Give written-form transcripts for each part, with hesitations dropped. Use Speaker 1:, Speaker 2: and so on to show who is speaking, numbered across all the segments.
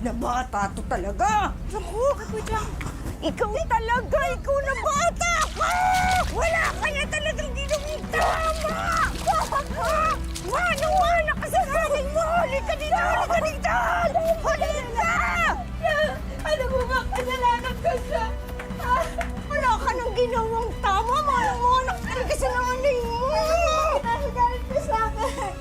Speaker 1: na bata to talaga. Naku, ikaw na bata ka! Wala ka na talagang ginawang tama! Mana ka sa akin mo! Halika dito! Halika!
Speaker 2: Ano mo ba kasalanan ko siya?
Speaker 1: Wala ka nang ginawang tama! Mana ka talaga sa nanay mo!
Speaker 2: Kinakagalit ko sa akin.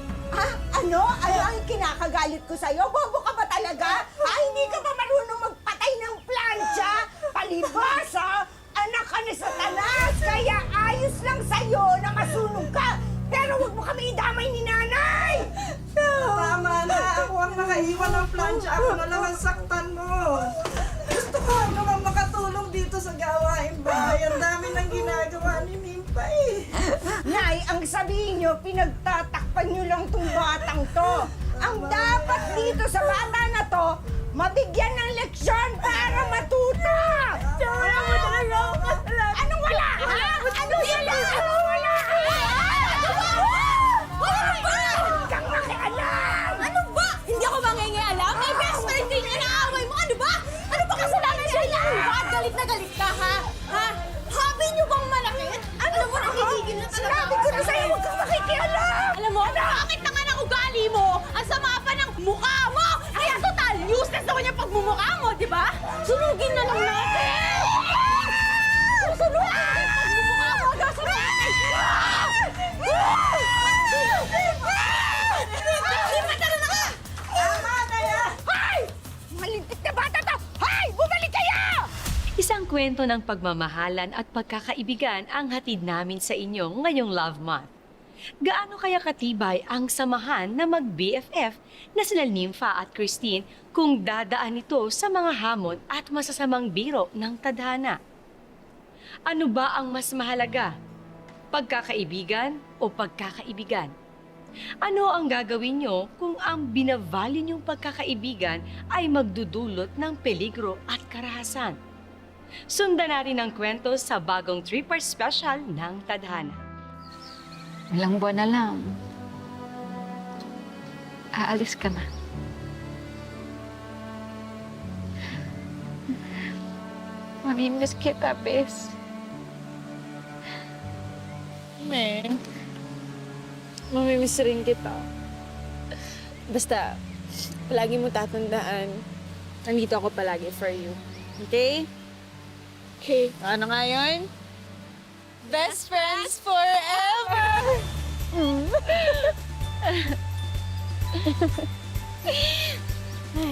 Speaker 1: Ano? Ano ang kinakagalit ko sa'yo? Bobo ka ba talaga? Hindi ka ba marunong magpatay ng plancha? Palibasa, anak ka ni Satanas, kaya ayos lang sa'yo na masunog ka. Pero huwag mo kami idamay ni nanay!
Speaker 2: Tama na. Ako ang nakaiwan ng plancha. Ako na lang ang saktan mo. Gusto ko naman makatulong dito sa gawain bahay. Ang dami nang ginagawa ni Nimpa eh.
Speaker 1: Nay, ang sabihin nyo, pinagtatakpan nyo lang tong batang to. Ang dapat dito sa bata na to, mabigyan ng leksyon para matuto!
Speaker 2: Wala mo talaga ako kasalanan.
Speaker 1: Anong wala, ha? Anong wala? Anong wala? Huwag kang makialam!
Speaker 3: Ano ba? Hindi ako mangingialam? May best friend din inaaway mo! Ano ba? Ano ba kasalanan sila? Bakit galit na galit ka, ha? Ha? Habi niyo bang malakit? Ano mo, nagigigil na talaga.
Speaker 1: Sinabi ko na sa'yo, huwag kang makikialam!
Speaker 3: Alam mo, bakit na nga ng ugali mo? Ang sama pa ng mukha mo! Kaya total, useless naman yung pagmumukha mo, di ba? Sunugin na lang natin! Sunugin na yung pagmumukha mo! Sunugin! Tara na ka!
Speaker 1: Tama na yan! Hay! Malintik na bata to! Hay! Bumalik kayo!
Speaker 4: Isang kwento ng pagmamahalan at pagkakaibigan ang hatid namin sa inyo ngayong Love Month. Gaano kaya katibay ang samahan na mag-BFF na sina Nympha at Christine kung dadaan ito sa mga hamon at masasamang biro ng tadhana? Ano ba ang mas mahalaga? Pagkakaibigan o pagkakaibigan? Ano ang gagawin nyo kung ang binavali nyong pagkakaibigan ay magdudulot ng peligro at karahasan? Sundan natin ang kwento sa bagong 3-part special ng Tadhana.
Speaker 5: Ilang buwan na lang. Aalis ka na. Mamimiss kita, Bes.
Speaker 6: Men, mamimiss rin kita. Basta, palagi mo tatandaan, nandito ako palagi for you. Okay? Okay. Ano nga yun? Best friends forever!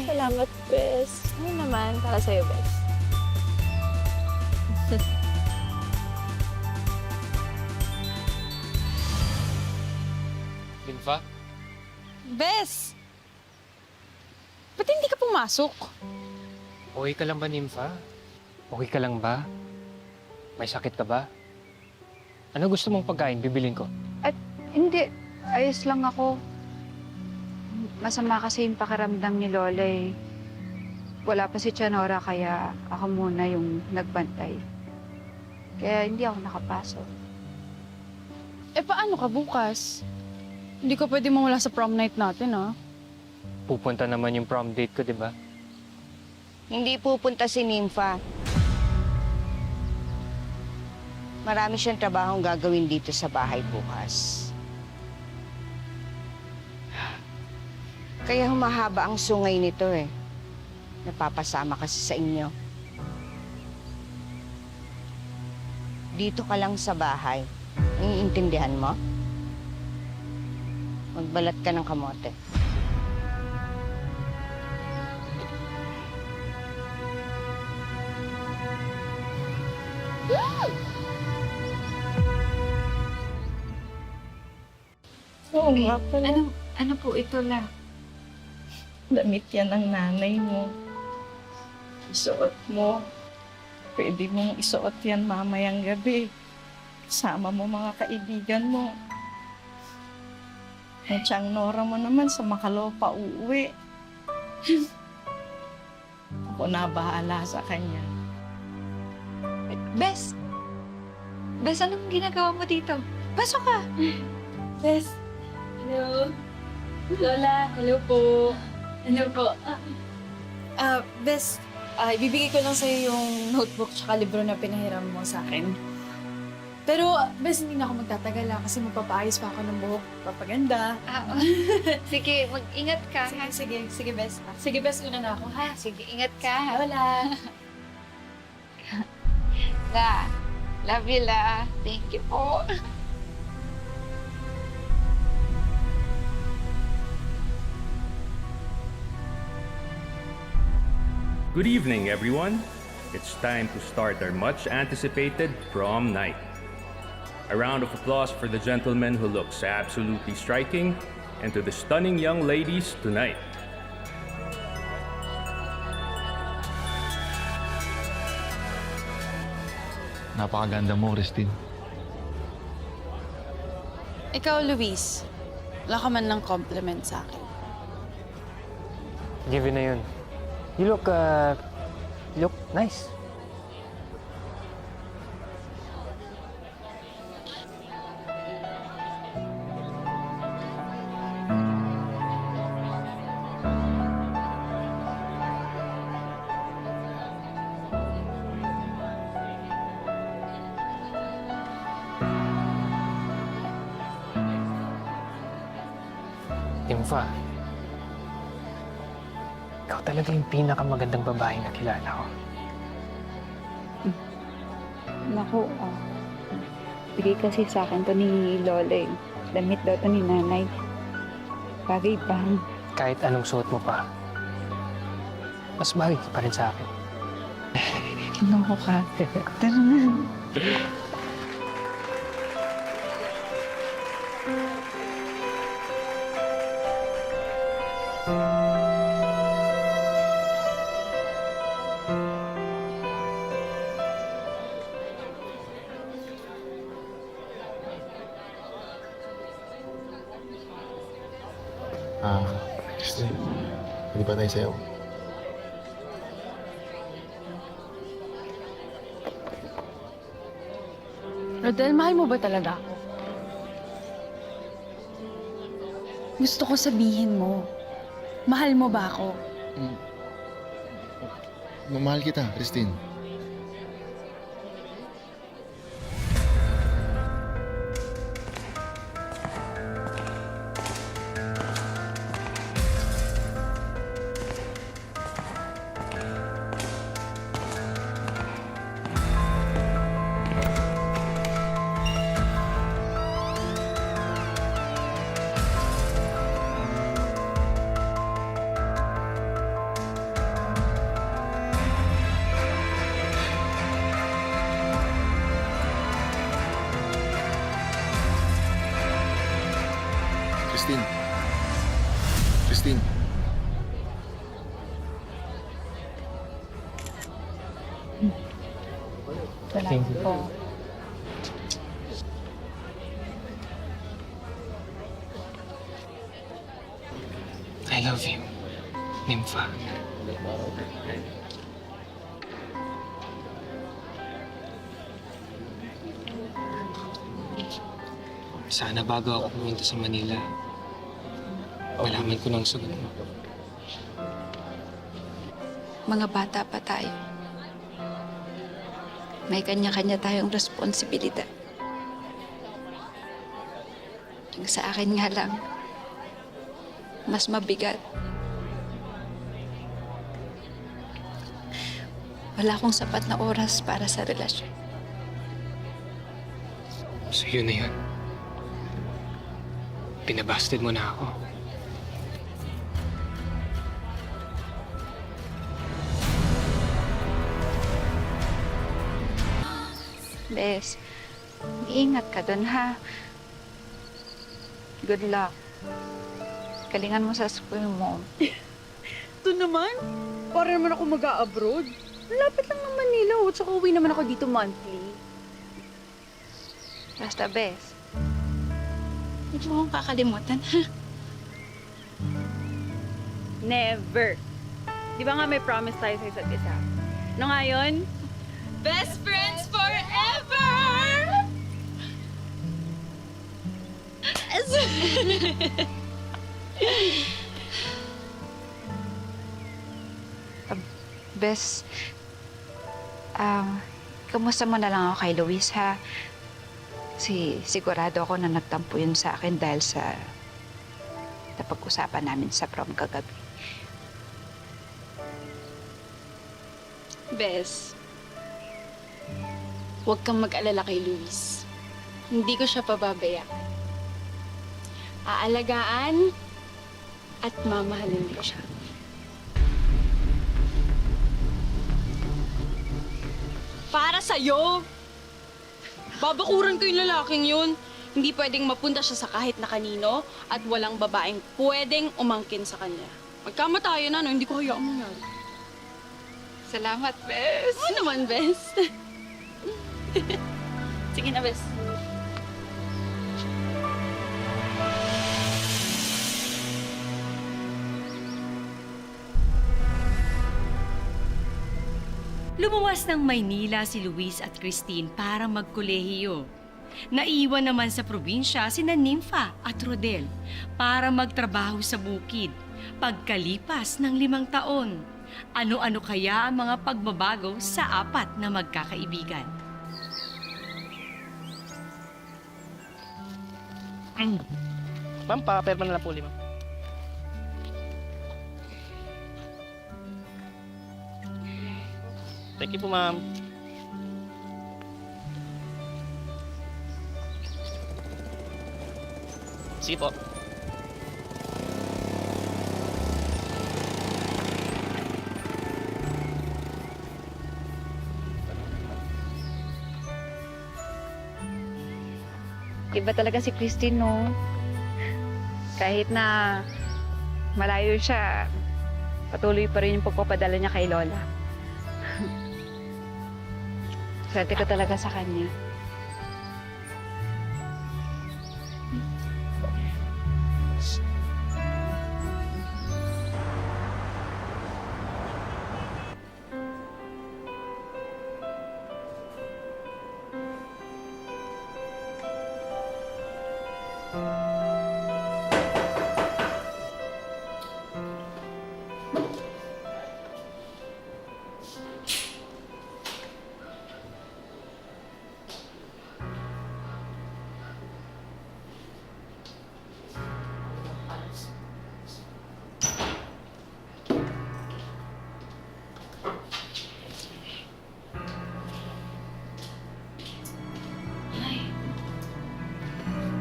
Speaker 6: Salamat, Bes. Ano naman, para sa'yo, Bes.
Speaker 7: Nympha?
Speaker 6: Bes! Ba't hindi ka pumasok?
Speaker 7: Okay ka lang ba, Nympha? Okay ka lang ba? May sakit ka ba? Ano gusto mong pagkain? Bibilin ko.
Speaker 5: At hindi. Ayos lang ako. Masama kasi yung pakiramdam ni Lola eh. Wala pa si Chanora kaya ako muna yung nagbantay. Kaya hindi ako nakapasok.
Speaker 6: Eh, paano ka bukas? Hindi ka pwede mawala sa prom night natin, ah.
Speaker 7: Pupunta naman yung prom date ko, di ba?
Speaker 1: Hindi pupunta si Nympha. Marami siyang trabahong gagawin dito sa bahay bukas. Kaya humahaba ang sungay nito eh. Napapasama kasi sa inyo. Dito ka lang sa bahay. Naiintindihan mo? Magbalat ka ng kamote.
Speaker 6: Oo nga pala.
Speaker 5: Ano po ito la?
Speaker 6: Damit yan ng nanay mo. Isuot mo. Pwede mong isuot yan mamayang gabi. Kasama mo mga kaibigan mo. Ang tiyang Nora mo naman sa Makalopa uuwi. Ako na bahala sa kanya.
Speaker 5: Bes! Bes, anong ginagawa mo dito? Pasok ka!
Speaker 6: Bes. Hello. Lola. Hello po. Hello po.
Speaker 8: Bes, ibibigay ko lang sa'yo yung notebook tsaka libro na pinahiram mo sa akin. Pero, Bes, hindi na ako magtatagal kasi magpapaayos pa ako ng buhok. Papaganda.
Speaker 5: Sige, mag-ingat ka.
Speaker 8: Sige, Bes. Sige, Bes, una na ako, ha?
Speaker 5: Sige, ingat ka.
Speaker 8: Wala.
Speaker 5: La, love you, La. Thank you po.
Speaker 9: Good evening, everyone. It's time to start our much-anticipated prom night. A round of applause for the gentleman who looks absolutely striking and to the stunning young ladies tonight.
Speaker 10: Napakaganda mo, Christine.
Speaker 8: Ikaw, Luis, wala ka man lang compliment sa akin.
Speaker 7: Given na yun. You look nice. Nympha, ikaw talaga yung pinakamagandang babae na kilala ko.
Speaker 5: Naku, bigay kasi sa akin to ni Lola eh. Damit daw to ni Nanay. Bagay ba?
Speaker 7: Kahit anong suot mo pa, mas bagay ka pa rin sa akin.
Speaker 5: Naku ka. Tara na.
Speaker 10: Christine, hindi ba tayo sa'yo?
Speaker 8: Rodel, mahal mo ba talaga ako? Gusto ko sabihin mo. Mahal mo ba ako?
Speaker 10: Mamahal kita, Christine. Christine. Christine.
Speaker 7: Thank you. I love you, Nympha. Sana bago ako pumunta sa Manila, malaman ko ng sagot mo.
Speaker 5: Mga bata pa tayo. May kanya-kanya tayong responsibilidad. Yung sa akin nga lang, mas mabigat. Wala akong sapat na oras para sa relasyon.
Speaker 7: So yun na yun. Pinabasted mo na ako.
Speaker 5: Bes, iingat ka dun, ha? Good luck. Galingan mo sa school mo.
Speaker 3: Ito naman, para naman ako mag-a-abroad. Lapit lang ng Manila, tsaka uwi naman ako dito monthly.
Speaker 5: Basta, Bes. Hindi mo akong kakalimutan, ha?
Speaker 3: Never. Di ba nga may promise tayo sa isa't isa? Ano nga yun? Best friends forever!
Speaker 5: Bes, kamusta mo na lang ako kay Luis, ha? Sigurado ako na nagtampo yun sa akin dahil sa napag-usapan namin sa prom kagabi.
Speaker 8: Bes, huwag kang mag-alala kay Luis. Hindi ko siya pababayaan. Aalagaan at mamahalin ko siya. Para sa'yo! Babakuran ko yung lalaking yun. Hindi pwedeng mapunta siya sa kahit na kanino at walang babaeng pwedeng umangkin sa kanya. Magkamatayan na, no? Hindi ko hayaan mangyari.
Speaker 5: Salamat, Bes!
Speaker 8: Oo naman, Bes. Sige na, Bes.
Speaker 4: Lumuwas ng Maynila si Luis at Christine para magkolehiyo. Naiwan naman sa probinsya sina Nympha at Rodel para magtrabaho sa bukid. Pagkalipas ng 5 taon, ano-ano kaya ang mga pagbabago sa 4 na magkakaibigan?
Speaker 11: Ma'am, pa-paper na lang po, ma'am. Thank you po, ma'am. Sige po.
Speaker 5: Iba talaga si Christine, no? Kahit na malayo siya, patuloy pa rin yung pagpapadala niya kay Lola. Swerte ko talaga sa kanya.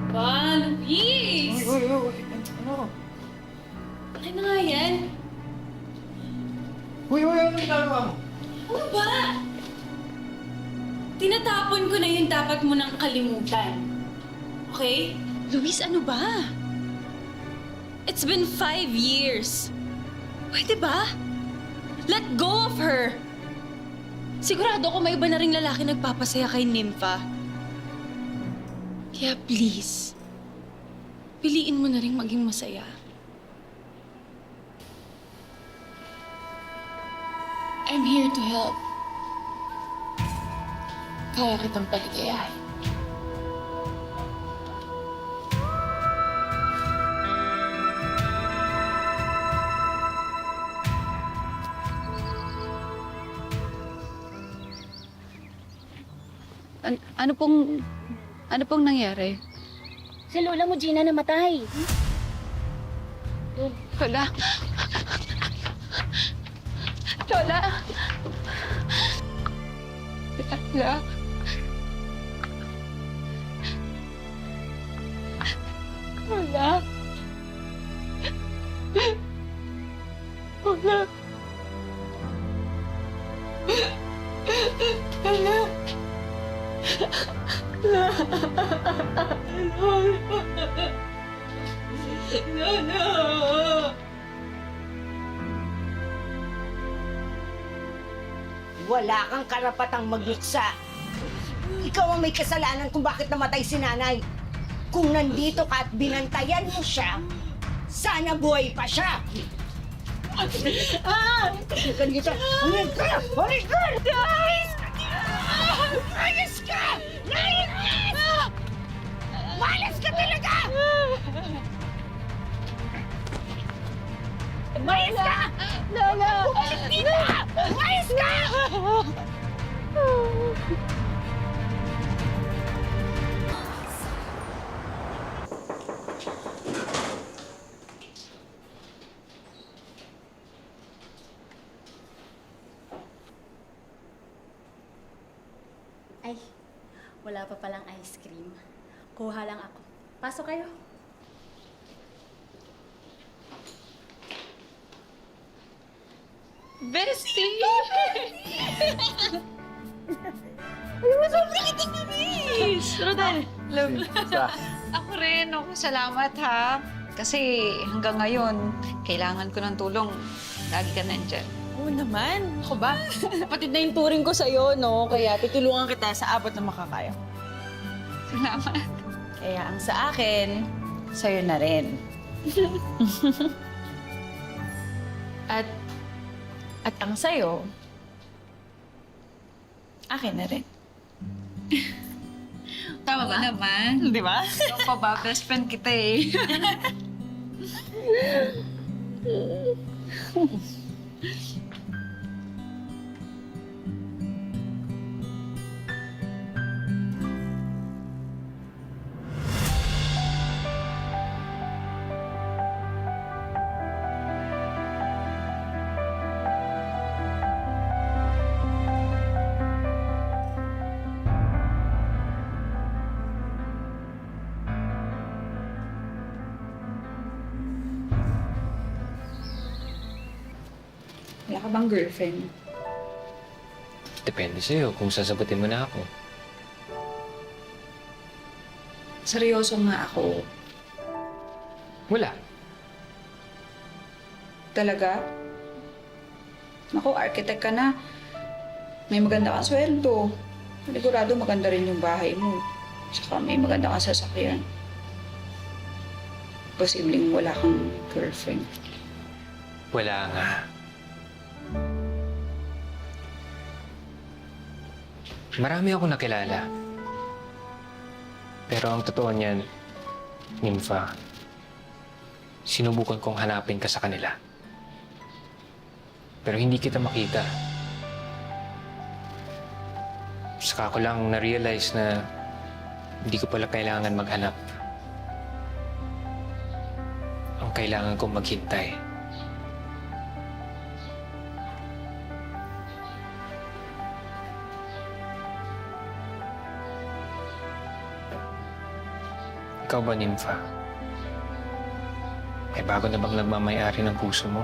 Speaker 8: Ba, Luis!
Speaker 11: Ano?
Speaker 8: Ano na nga yan?
Speaker 11: Uy, ano ginagawa mo?
Speaker 8: Ano ba? Tinatapon ko na yung dapat mo nang kalimutan. Okay? Luis, ano ba? It's been 5 years. Pwede ba? Let go of her! Sigurado ko may iba na ring lalaki nagpapasaya kay Nympha. Kaya please, piliin mo na rin maging masaya. I'm here to help. Kaya kitang paligayahin.
Speaker 5: Ano pong nangyari?
Speaker 3: Si lola mo, Gina, namatay.
Speaker 5: Lola? Lola? Lola? Lola? Lola?
Speaker 1: Wala kang karapatang magluksa. Ikaw ang may kasalanan kung bakit namatay si nanay. Kung nandito ka at binantayan mo siya, sana buhay pa siya. Ganito. Huwag ka! Huwag ka! Guys! Ayos ka! Nainis! Malas ka talaga!
Speaker 3: Umayos ka! Lola! Bumalik dito! Umayos ka!
Speaker 8: Ay, wala pa palang ice cream. Kuha lang ako. Pasok kayo.
Speaker 3: Bestie! Ay, mo sobrang kiting na, miss! Rodel!
Speaker 5: Ako rin, salamat ha. Kasi hanggang ngayon, kailangan ko ng tulong. Lagi ka nandyan.
Speaker 3: Oo naman. Ako ba? Kapatid na yung turing ko sa'yo, no? Kaya tutulungan kita sa abot na makakaya.
Speaker 5: Salamat.
Speaker 3: Kaya ang sa akin, sa'yo na rin. At ang sa'yo, akin na rin. Tama ba?
Speaker 5: Oo naman.
Speaker 3: Di ba?
Speaker 5: Ikaw pa ba? Best friend kita eh. Wala ka bang girlfriend?
Speaker 7: Depende sa'yo kung sasagutin mo na ako.
Speaker 5: Seryoso nga ako.
Speaker 7: Wala.
Speaker 5: Talaga? Naku, architect ka na. May maganda kang sweldo. Sigurado maganda rin yung bahay mo. Saka may maganda kang sasakyan. Posibleng wala kang girlfriend.
Speaker 7: Wala nga. Marami ako nakilala. Pero ang totoo niyan, Nympha, sinubukan kong hanapin ka sa kanila. Pero hindi kita makita. Saka ko lang na-realize na hindi ko pala kailangan maghanap. Ang kailangan kong maghintay. Ikaw ba, Nympha? May bago na bang nagmamayari ng puso mo?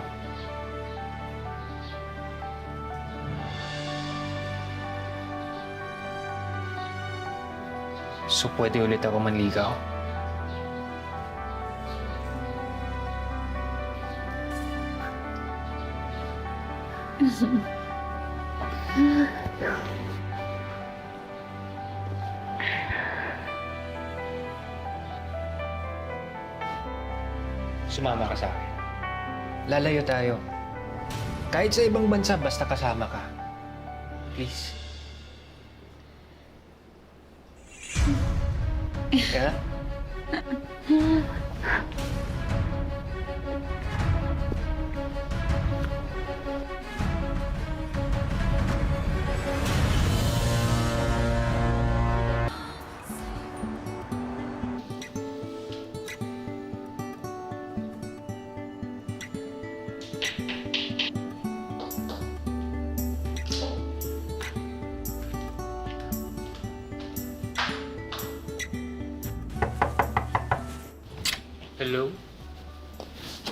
Speaker 7: So, pwede ulit ako manligaw? Sumama ka sa akin. Lalayo tayo. Kahit sa ibang bansa, basta kasama ka. Please. Ka? Hello?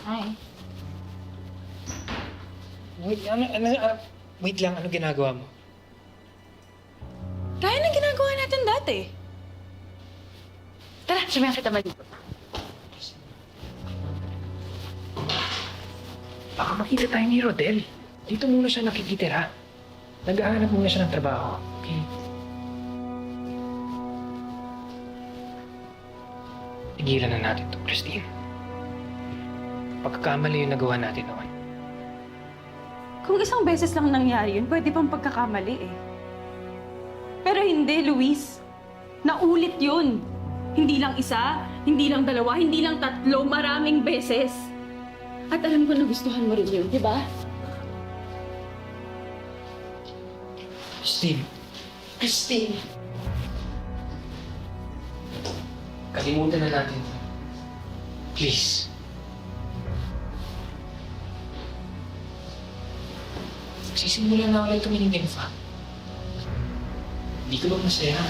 Speaker 3: Hi.
Speaker 7: Wait lang, ano ginagawa mo?
Speaker 3: Kaya na ginagawa natin dati. Tara, sabihan kita dito.
Speaker 7: Baka makita tayo ni Rodel. Dito muna siya nakikitira. Nag-ahanap muna siya ng trabaho. Okay? Tigilan na natin to, Christine. Pagkakamali yung nagawa natin noon.
Speaker 3: Kung isang beses lang nangyari yun, pwede pang pagkakamali eh. Pero hindi, Luis. Naulit yun. Hindi lang isa, hindi lang dalawa, hindi lang tatlo, maraming beses.
Speaker 8: At alam ko na gustuhan mo rin yun, di ba?
Speaker 7: Christine,
Speaker 8: Christine.
Speaker 7: kalimutan na natin. Please. Sisimula na ulit kami ni Nympha. Hindi ka ba masaya?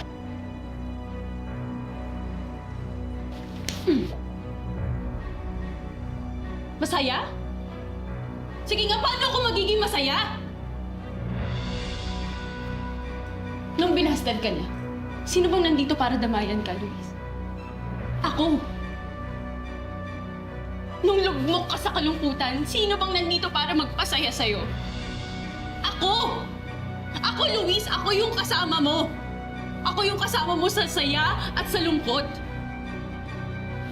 Speaker 8: Masaya? Sige nga, paano ako magiging masaya? Nung binastad ka niya, sino bang nandito para damayan ka, Luis? Ako. Nung lugmok ka sa kalungkutan, sino bang nandito para magpasaya sa'yo? Ako! Ako, Luis! Ako yung kasama mo! Ako yung kasama mo sa saya at sa lungkot.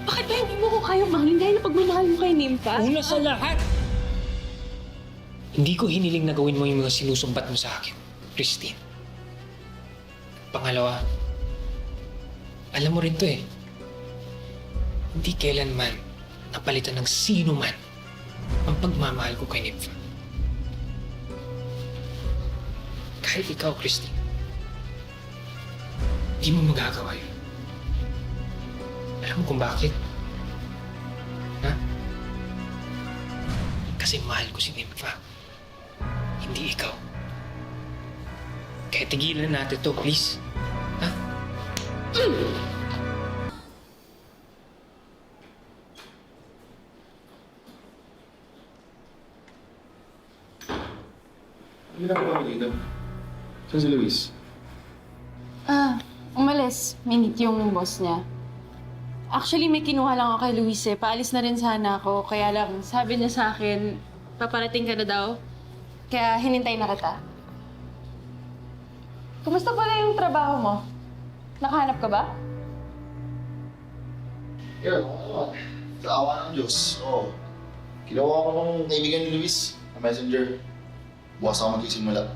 Speaker 8: Bakit ba hindi mo ko kayong mahalin dahil na pagmamahal mo kay Nympha?
Speaker 7: Una sa lahat, hindi ko hiniling na gawin mo yung mga sinusumbat mo sa akin, Christine. Pangalawa, alam mo rin to eh. Hindi kailanman napalitan ng sino man ang pagmamahal ko kay Nympha. Kahit ikaw, Christine, hindi mo magagawa yun. Alam mo kung bakit? Ha? Kasi mahal ko si Nympha. Hindi ikaw. Kaya tigilan natin to, please. Ha?
Speaker 10: Hindi na ba dito? Saan si Luis?
Speaker 8: Umalis. Minute yung boss niya. Actually, may kinuha lang ako kay Luis eh. Paalis na rin sana ako. Kaya lang, sabi niya sa akin, paparating ka na daw. Kaya hinintay na kita. Kumusta pala yung trabaho mo? Nakahanap ka ba?
Speaker 10: Yan, sa awa ng Diyos. Oo. Kinuha ko ng kaibigan ni Luis na messenger. Bukas ako magsisimula.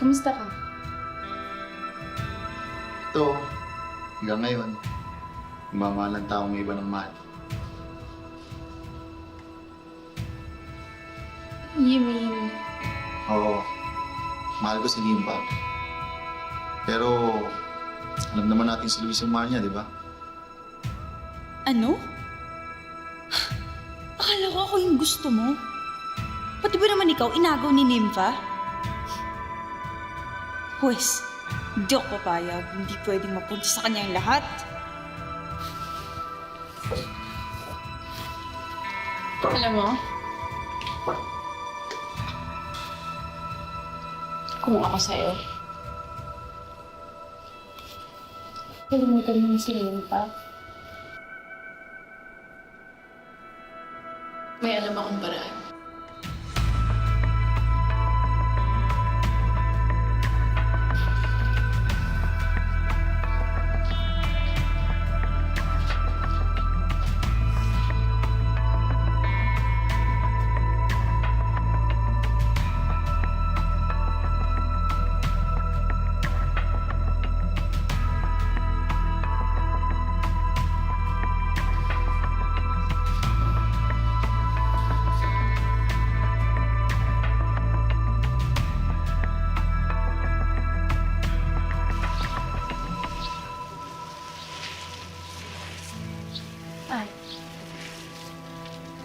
Speaker 8: Kumusta ka?
Speaker 10: Ito, hanggang ngayon, mamahal ng taong may iba ng mahal.
Speaker 8: You mean...
Speaker 10: Oo, mahal ko si Nympha. Pero, alam naman natin si Luis ang mahal niya, di ba?
Speaker 3: Ano? Akala ko ako yung gusto mo. Pati ba naman ikaw inagaw ni Nympha? Pwes, di ako papayag. Hindi pwedeng mapunta sa kanya ang lahat.
Speaker 8: Alam mo? Kung ako sa'yo, kalimutan mo si Nympha. May alam akong paraan.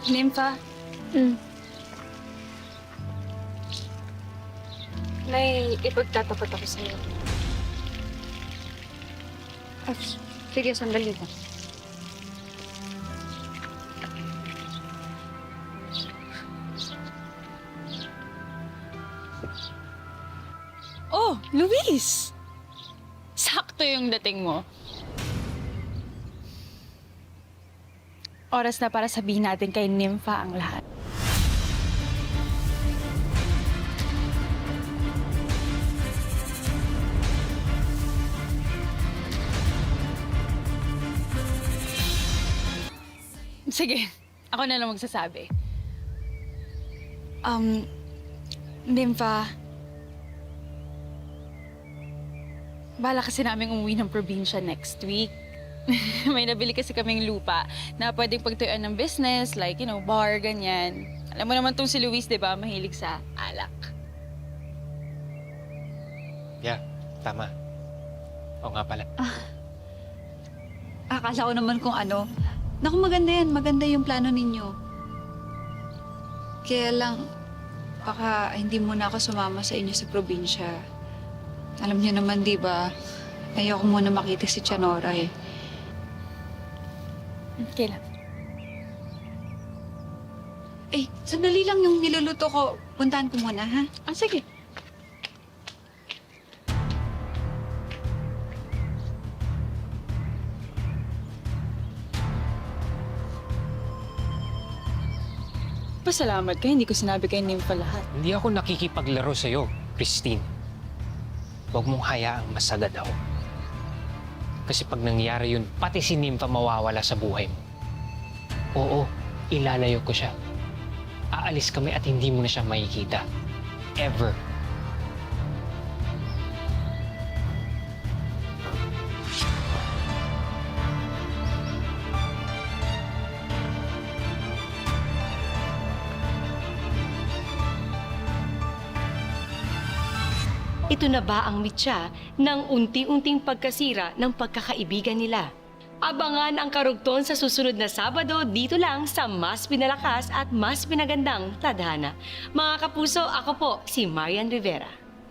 Speaker 3: Nympha?
Speaker 8: May ipagtatapat ako sa'yo. Sige, sandali lang.
Speaker 3: Oh, Luis! Sakto yung dating mo. Oras na para sabihin natin kay Nympha ang lahat. Sige, ako na lang magsasabi.
Speaker 8: Nympha, bala kasi naming umuwi ng probinsya next week. May nabili kasi kaming lupa na pwedeng pagtuyuan ng business, like, bar, ganyan. Alam mo naman tong si Luis, di ba? Mahilig sa alak.
Speaker 7: Yeah, tama. Oo nga pala.
Speaker 5: Akala ko naman kung ano. Naku, maganda yan. Maganda yung plano ninyo. Kaya lang, baka hindi muna ako sumama sa inyo sa probinsya. Alam niyo naman, di ba? Ayoko muna makita si Chanora eh.
Speaker 8: Okay lang.
Speaker 5: Eh, sandali lang yung niluluto ko. Puntahan ko muna, ha?
Speaker 8: Sige. Pasalamat ka, hindi ko sinabi kay Nympha lahat.
Speaker 7: Hindi ako nakikipaglaro sa'yo, Christine. Huwag mong hayaang masagad ako. Kasi pag nangyari yun, pati si Nympha mawawala sa buhay mo. Oo, ilalayo ko siya. Aalis kami at hindi mo na siya makikita. Ever.
Speaker 4: Ito na ba ang mitya ng unti-unting pagkasira ng pagkakaibigan nila? Abangan ang karugtong sa susunod na Sabado dito lang sa mas pinalakas at mas pinagandang tadhana. Mga kapuso, ako po si Marian Rivera.